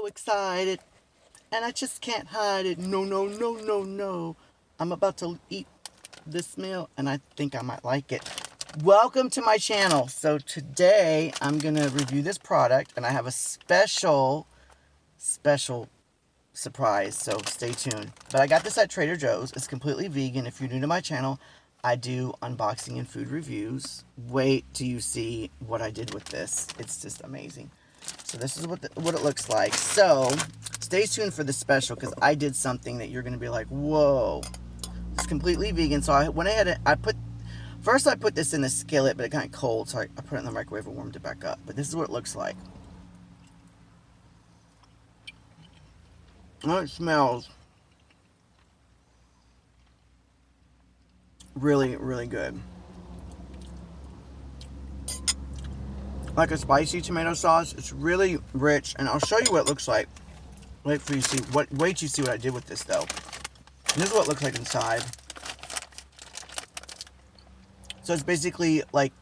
so excited, and I just can't hide it. No, no, no, no, no. I'm about to eat this meal, and I think I might like it. Welcome to my channel. So today, I'm going to review this product, and I have a special surprise, so stay tuned. But I got this at Trader Joe's. It's completely vegan. If you're new to my channel, I do unboxing and food reviews. Wait till you see what I did with this. It's just amazing. So this is what it looks like. So stay tuned for the special, because I did something that you're going to be like, whoa. It's completely vegan. So I went ahead and I put this in the skillet, but it got cold, so I put it in the microwave and warmed it back up. But this is what it looks like. Oh, it smells really, really good. Like a spicy tomato sauce. It's really rich, and I'll show you what it looks like. Wait till you see what I did with this, though. And this is what it looks like inside. So it's basically like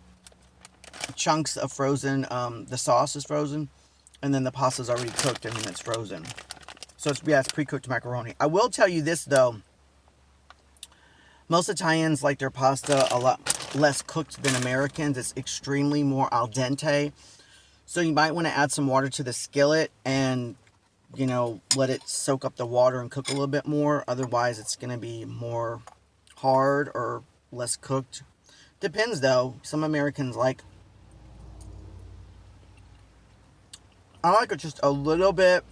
chunks of frozen. The sauce is frozen, and then the pasta's already cooked, and then it's frozen. So it's pre-cooked macaroni. I will tell you this, though. Most Italians like their pasta a lot less cooked than Americans. It's extremely more al dente. So you might want to add some water to the skillet and, you know, let it soak up the water and cook a little bit more. Otherwise, it's going to be more hard or less cooked. Depends, though. Some Americans I like it just a little bit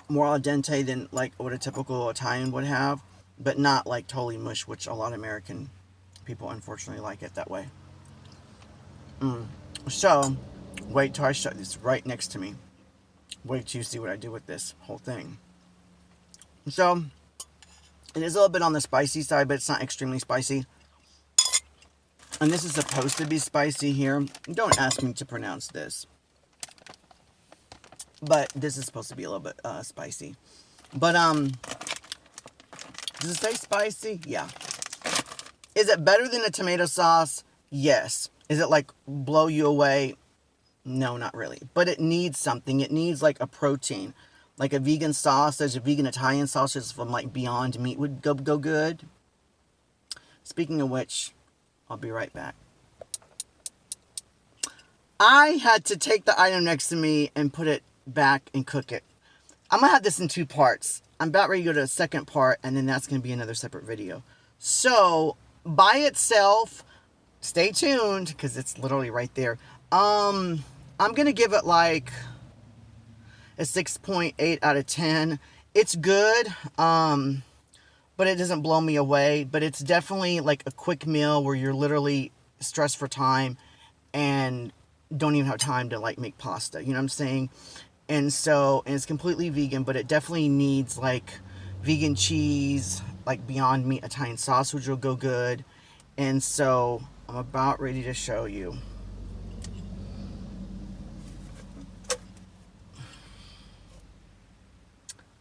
more al dente than like what a typical Italian would have. But not like totally mush, which a lot of American people unfortunately like it that way. So, wait till I show this right next to me. Wait till you see what I do with this whole thing. So, it is a little bit on the spicy side, but it's not extremely spicy. And this is supposed to be spicy here. Don't ask me to pronounce this. But this is supposed to be a little bit spicy. But, does it say spicy? Yeah. Is it better than a tomato sauce? Yes. Is it like blow you away? No, not really. But it needs something. It needs like a protein. Like a vegan sausage, a vegan Italian sausage from like Beyond Meat would go good. Speaking of which, I'll be right back. I had to take the item next to me and put it back and cook it. I'm going to have this in 2 parts. I'm about ready to go to the second part, and then that's going to be another separate video. So, by itself, stay tuned, because it's literally right there. I'm going to give it like a 6.8 out of 10. It's good, but it doesn't blow me away. But it's definitely like a quick meal where you're literally stressed for time and don't even have time to like make pasta. You know what I'm saying? And so, and it's completely vegan, but it definitely needs like vegan cheese, like Beyond Meat Italian sausage will go good. And so, I'm about ready to show you.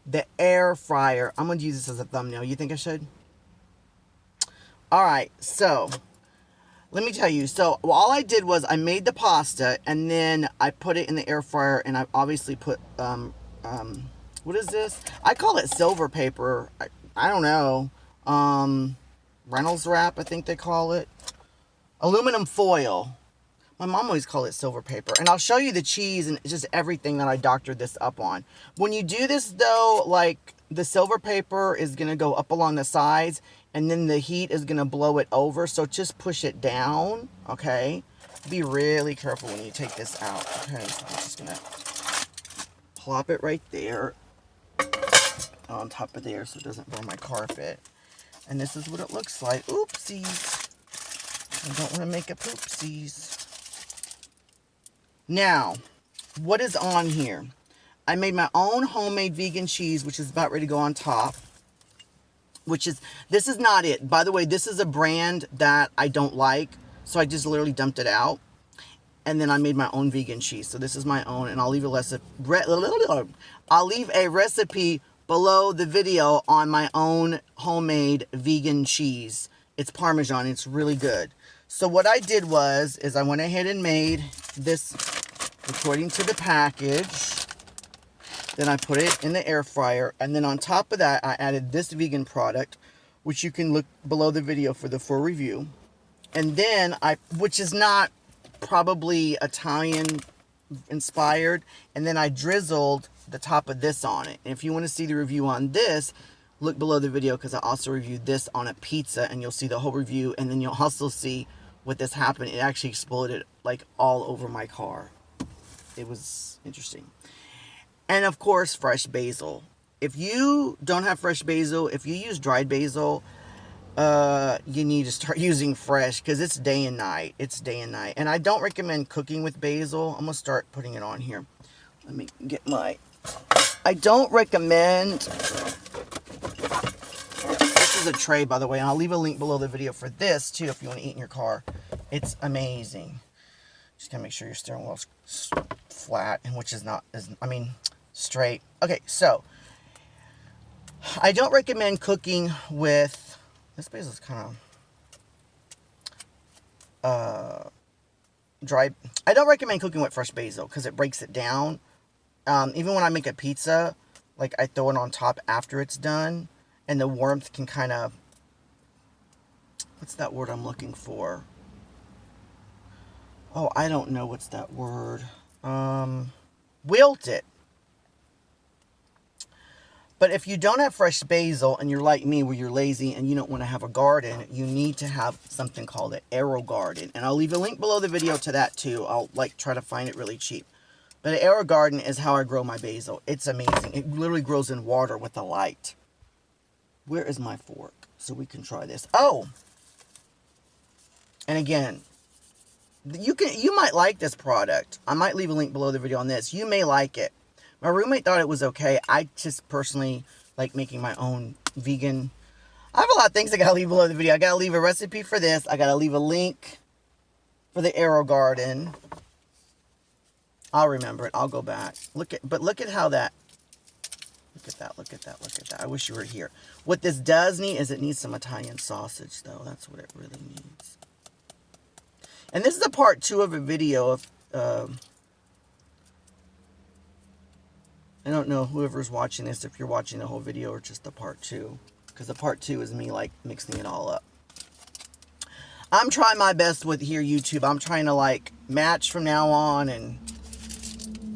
The air fryer. I'm going to use this as a thumbnail. You think I should? Alright, so let me tell you. So, all I did was I made the pasta, and then I put it in the air fryer, and I obviously put, what is this? I call it silver paper. I don't know. Reynolds wrap, I think they call it. Aluminum foil. My mom always called it silver paper. And I'll show you the cheese and just everything that I doctored this up on. When you do this, though, like, the silver paper is going to go up along the sides, and then the heat is going to blow it over. So just push it down, okay? Be really careful when you take this out, okay? So I'm just going to plop it right there on top of there so it doesn't burn my carpet. And this is what it looks like. Oopsies. I don't want to make a poopsies. Now, what is on here? I made my own homemade vegan cheese, which is about ready to go on top. This is not it. By the way, this is a brand that I don't like, so I just literally dumped it out. And then I made my own vegan cheese. So this is my own, and I'll leave a recipe below the video on my own homemade vegan cheese. It's Parmesan. It's really good. So what I did was I went ahead and made this according to the package. Then I put it in the air fryer. And then on top of that, I added this vegan product, which you can look below the video for the full review. And then which is not probably Italian inspired. And then I drizzled the top of this on it. And if you want to see the review on this, look below the video because I also reviewed this on a pizza and you'll see the whole review. And then you'll also see what this happened. It actually exploded like all over my car. It was interesting. And of course, fresh basil. If you don't have fresh basil, if you use dried basil, you need to start using fresh because it's day and night. It's day and night. And I don't recommend cooking with basil. I'm going to start putting it on here. Let me get I don't recommend, this is a tray by the way, and I'll leave a link below the video for this too if you want to eat in your car. It's amazing. Just gotta make sure your steering wheel's flat, and which is not, straight. Okay, so I don't recommend cooking with, this basil's kind of dry. I don't recommend cooking with fresh basil because it breaks it down. Even when I make a pizza, like I throw it on top after it's done, and the warmth can kind of, what's that word I'm looking for? Oh, I don't know what's that word. Wilt it. But if you don't have fresh basil and you're like me where you're lazy and you don't want to have a garden, you need to have something called an arrow garden. And I'll leave a link below the video to that too. I'll try to find it really cheap. But an arrow garden is how I grow my basil. It's amazing. It literally grows in water with the light. Where is my fork? So we can try this. Oh! And again, you might like this product. I might leave a link below the video on this. You may like it. My roommate thought it was okay. I just personally like making my own vegan. I have a lot of things I gotta leave below the video. I gotta leave a recipe for this. I gotta leave a link for the arrow garden. I'll remember it. I'll go back. Look at how that. Look at that. Look at that. Look at that. I wish you were here. What this does need is it needs some Italian sausage, though. That's what it really needs. And this is a part 2 of a video of. I don't know whoever's watching this, if you're watching the whole video or just the part 2. Because the part 2 is me, like, mixing it all up. I'm trying my best with here, YouTube. I'm trying to, like, match from now on. And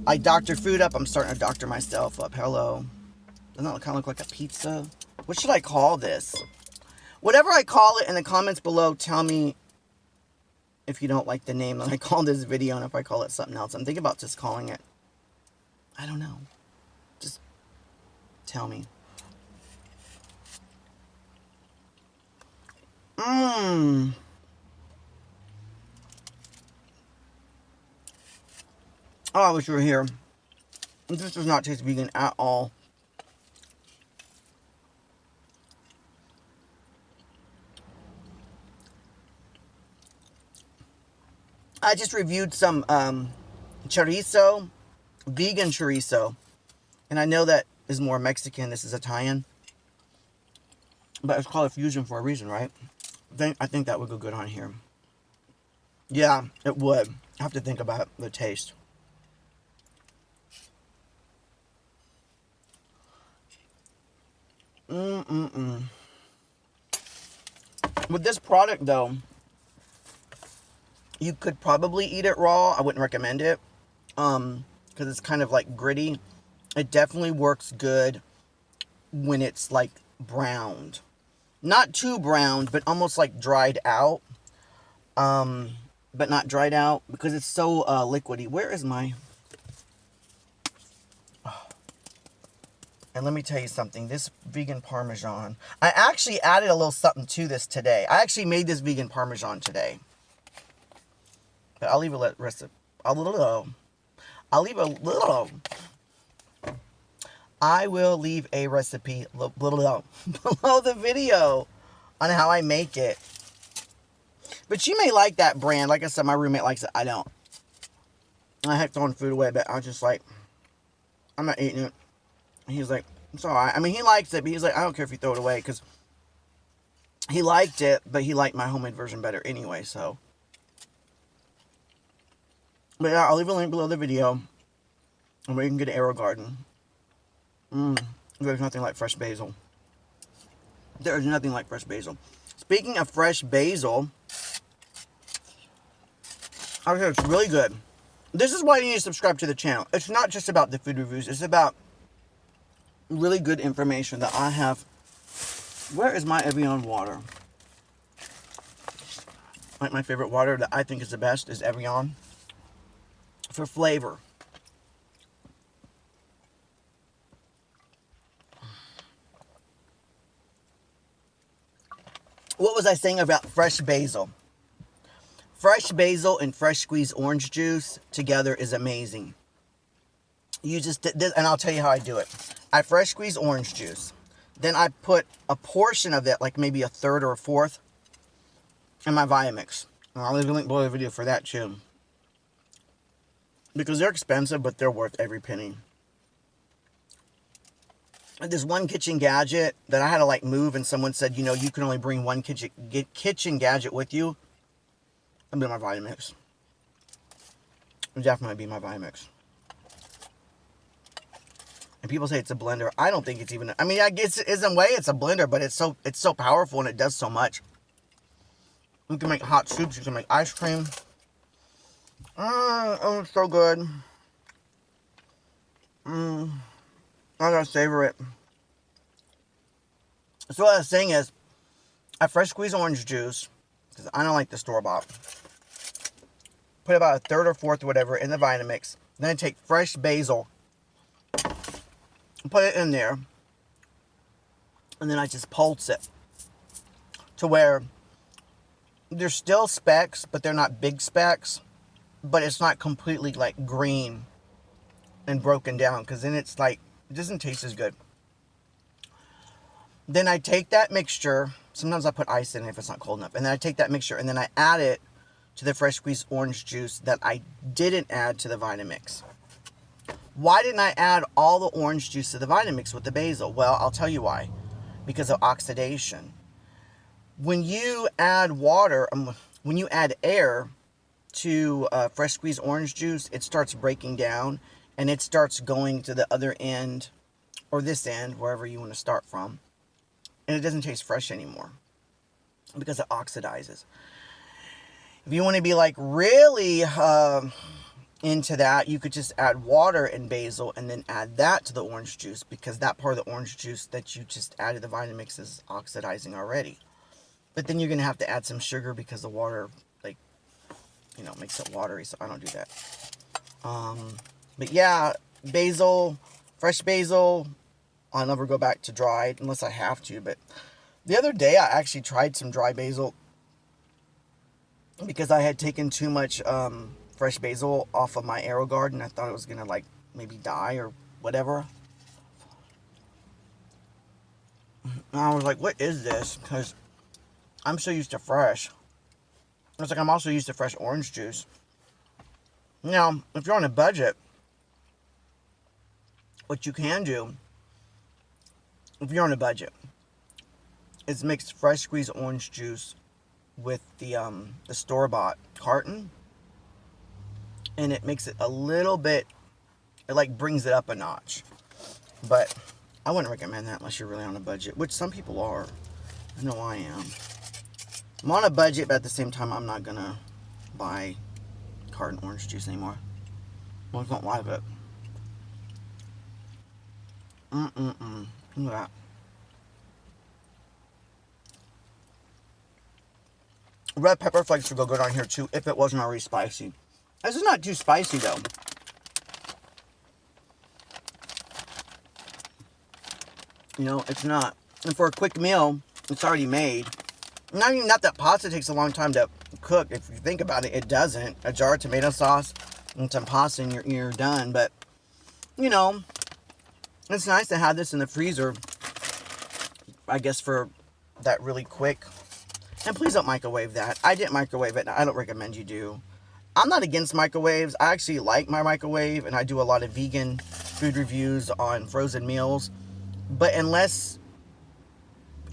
I doctor food up. I'm starting to doctor myself up. Hello. Doesn't that kind of look like a pizza? What should I call this? Whatever I call it in the comments below, tell me if you don't like the name that I call this video and if I call it something else. I'm thinking about just calling it, I don't know. Just tell me. Oh, I wish you were here. This does not taste vegan at all. I just reviewed some chorizo, vegan chorizo. And I know that is more Mexican. This is Italian. But it's called a fusion for a reason, right? I think that would go good on here. Yeah, it would. I have to think about the taste. With this product, though, you could probably eat it raw. I wouldn't recommend it. Because it's kind of like gritty. It definitely works good when it's like browned. Not too browned, but almost like dried out. But not dried out because it's so liquidy. Where is my... Oh. And let me tell you something. This vegan Parmesan. I actually added a little something to this today. I actually made this vegan Parmesan today. But I'll leave a recipe. I will leave a recipe below the video on how I make it. But you may like that brand. Like I said, my roommate likes it. I don't. I have thrown food away, but I was just like, I'm not eating it. And he's like, it's alright. I mean, he likes it, but he's like, I don't care if you throw it away, because he liked it, but he liked my homemade version better anyway, so. But yeah, I'll leave a link below the video, and where you can get an arrow garden. There's nothing like fresh basil. There is nothing like fresh basil. Speaking of fresh basil, I hear it's really good. This is why you need to subscribe to the channel. It's not just about the food reviews. It's about really good information that I have. Where is my Evian water? Like my favorite water that I think is the best is Evian. For flavor. What was I saying about fresh basil? Fresh basil and fresh squeezed orange juice together is amazing. You just did this, and I'll tell you how I do it. I fresh squeeze orange juice. Then I put a portion of it, like maybe a third or a fourth, in my Vitamix. And I'll leave a link below the video for that too. Because they're expensive, but they're worth every penny. This one kitchen gadget that I had to like move, and someone said, you know, you can only bring one kitchen gadget with you. It'll be my Vitamix. It'll definitely be my Vitamix. And people say it's a blender. I don't think it's even. I mean, I guess in a way it's a blender, but it's so powerful and it does so much. You can make hot soups. You can make ice cream. Oh, it's so good. I gotta savor it. So what I was saying is, I fresh squeeze orange juice because I don't like the store-bought. Put about a third or fourth or whatever in the Vitamix. Then I take fresh basil, put it in there, and then I just pulse it to where there's still specks, but they're not big specks, but it's not completely like green and broken down, because then it's like, it doesn't taste as good. Then I take that mixture, sometimes I put ice in it if it's not cold enough, and then I take that mixture and then I add it to the fresh squeezed orange juice that I didn't add to the Vitamix. Why didn't I add all the orange juice to the Vitamix with the basil? Well, I'll tell you why. Because of oxidation. When you add water, when you add air to fresh squeezed orange juice, it starts breaking down and it starts going to the other end, or this end, wherever you want to start from. And it doesn't taste fresh anymore because it oxidizes. If you want to be like really into that, you could just add water and basil and then add that to the orange juice, because that part of the orange juice that you just added the Vitamix is oxidizing already. But then you're going to have to add some sugar because the water, like, you know, makes it watery, so I don't do that. But yeah, basil, fresh basil, I'll never go back to dried unless I have to. But the other day I actually tried some dry basil because I had taken too much fresh basil off of my Arrow garden. I thought it was gonna like maybe die or whatever. And I was like, what is this? Because I'm so used to fresh. It's like I'm also used to fresh orange juice. Now, if you're on a budget, what you can do, if you're on a budget, is mix fresh squeezed orange juice with the store-bought carton, and it makes it a little bit, it like brings it up a notch. But I wouldn't recommend that unless you're really on a budget, which some people are. I know I am. I'm on a budget, but at the same time, I'm not gonna buy carton orange juice anymore. I just don't like it. Look at that. Red pepper flakes would go good on here too if it wasn't already spicy. This is not too spicy though. You know, it's not. And for a quick meal, it's already made. Not that pasta takes a long time to cook. If you think about it, it doesn't. A jar of tomato sauce and some pasta and you're done. But, you know, it's nice to have this in the freezer, I guess, for that really quick. And please don't microwave that. I didn't microwave it. I don't recommend you do. I'm not against microwaves. I actually like my microwave, and I do a lot of vegan food reviews on frozen meals. But unless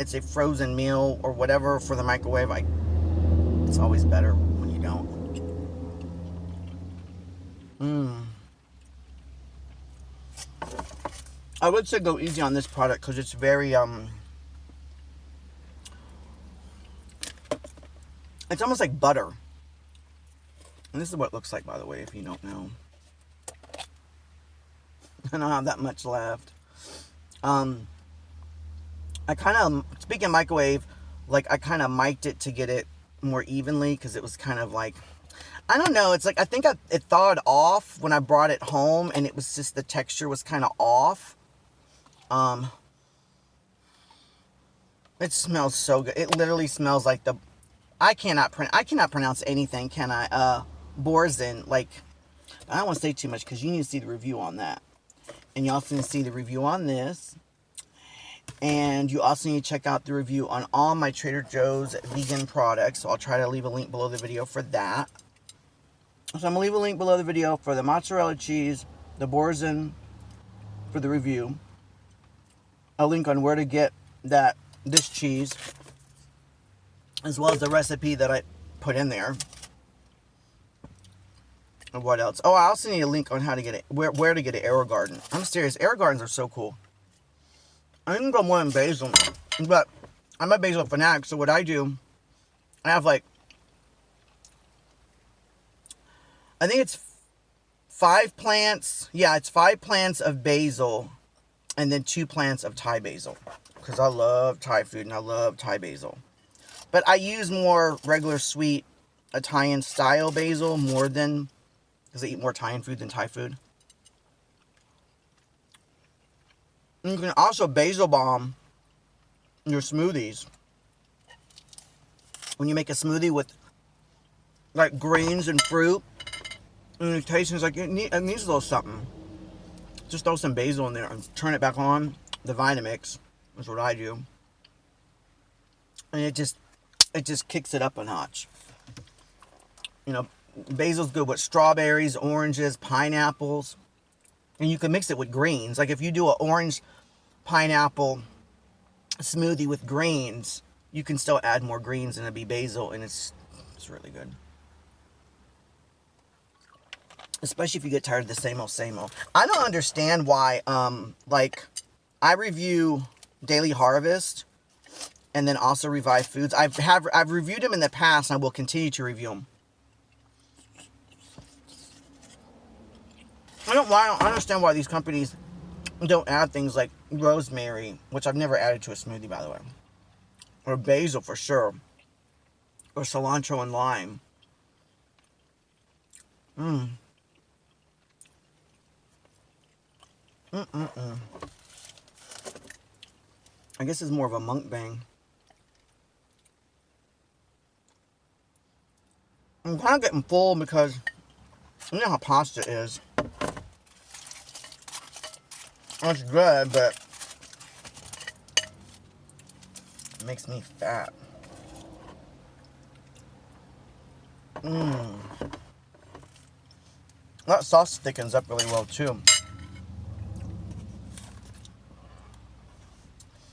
it's a frozen meal or whatever for the microwave, it's always better when you don't. I would say go easy on this product because it's very, it's almost like butter. And this is what it looks like, by the way, if you don't know. I don't have that much left. I kind of, speaking of microwave, like I kind of mic'd it to get it more evenly because it was kind of like, I don't know. It's like, I think it thawed off when I brought it home and it was just, the texture was kind of off. It smells so good. It literally smells like I cannot pronounce anything, can I? Boursin, like, I don't want to say too much because you need to see the review on that. And you also need to see the review on this. And you also need to check out the review on all my Trader Joe's vegan products. So I'll try to leave a link below the video for that. So I'm going to leave a link below the video for the mozzarella cheese, the Boursin for the review. A link on where to get this cheese, as well as the recipe that I put in there. And what else? Oh, I also need a link on how to get it, where to get an Arrow Garden. I'm serious, Arrow Gardens are so cool. I can go more than basil, but I'm a basil fanatic, so what I do, I have like, I think it's 5 plants. Yeah, it's 5 plants of basil and then 2 plants of Thai basil. Because I love Thai food and I love Thai basil. But I use more regular sweet Italian style basil more than, because I eat more Italian food than Thai food. And you can also basil bomb your smoothies. When you make a smoothie with like greens and fruit, and it tastes like it needs a little something. Just throw some basil in there and turn it back on. The Vitamix is what I do. And it just kicks it up a notch. You know, basil's good with strawberries, oranges, pineapples. And you can mix it with greens. Like if you do an orange pineapple smoothie with greens, you can still add more greens and it'll be basil, and it's really good. Especially if you get tired of the same old. I don't understand why, like, I review Daily Harvest and then also Revive Foods. I've reviewed them in the past and I will continue to review them. I don't understand why these companies don't add things like rosemary, which I've never added to a smoothie, by the way. Or basil for sure. Or cilantro and lime. I guess it's more of a mukbang. I'm kind of getting full because you know how pasta is. It's good, but it makes me fat. That sauce thickens up really well too.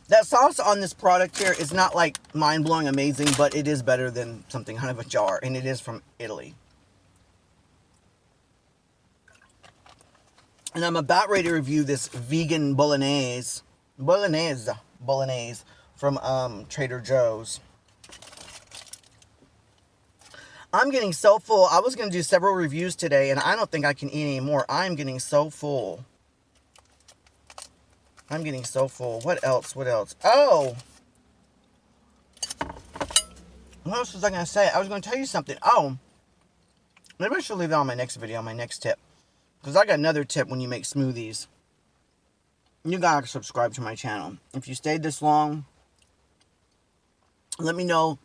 That sauce on this product here is not like mind-blowing amazing, but it is better than something out of a jar, and it is from Italy. And I'm about ready to review this vegan bolognese from Trader Joe's. I'm getting so full. I was going to do several reviews today, and I don't think I can eat any more. I'm getting so full. I'm getting so full. What else? Oh! What else was I going to say? I was going to tell you something. Oh! Maybe I should leave that on my next video, my next tip. Because I got another tip when you make smoothies. You gotta subscribe to my channel. If you stayed this long, let me know.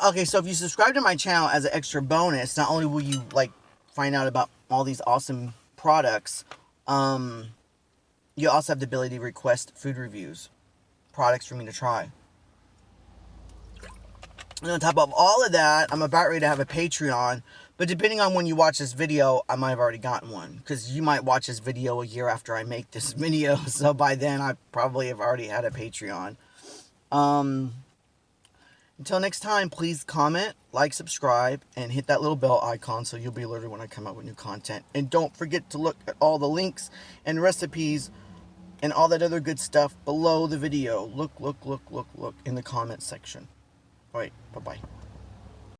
Okay, so if you subscribe to my channel as an extra bonus, not only will you, like, find out about all these awesome products, you also have the ability to request food reviews. Products for me to try. And on top of all of that, I'm about ready to have a Patreon. But depending on when you watch this video, I might have already gotten one. Because you might watch this video a year after I make this video. So by then, I probably have already had a Patreon. Until next time, please comment, like, subscribe, and hit that little bell icon so you'll be alerted when I come out with new content. And don't forget to look at all the links and recipes and all that other good stuff below the video. Look in the comments section. All right, bye-bye.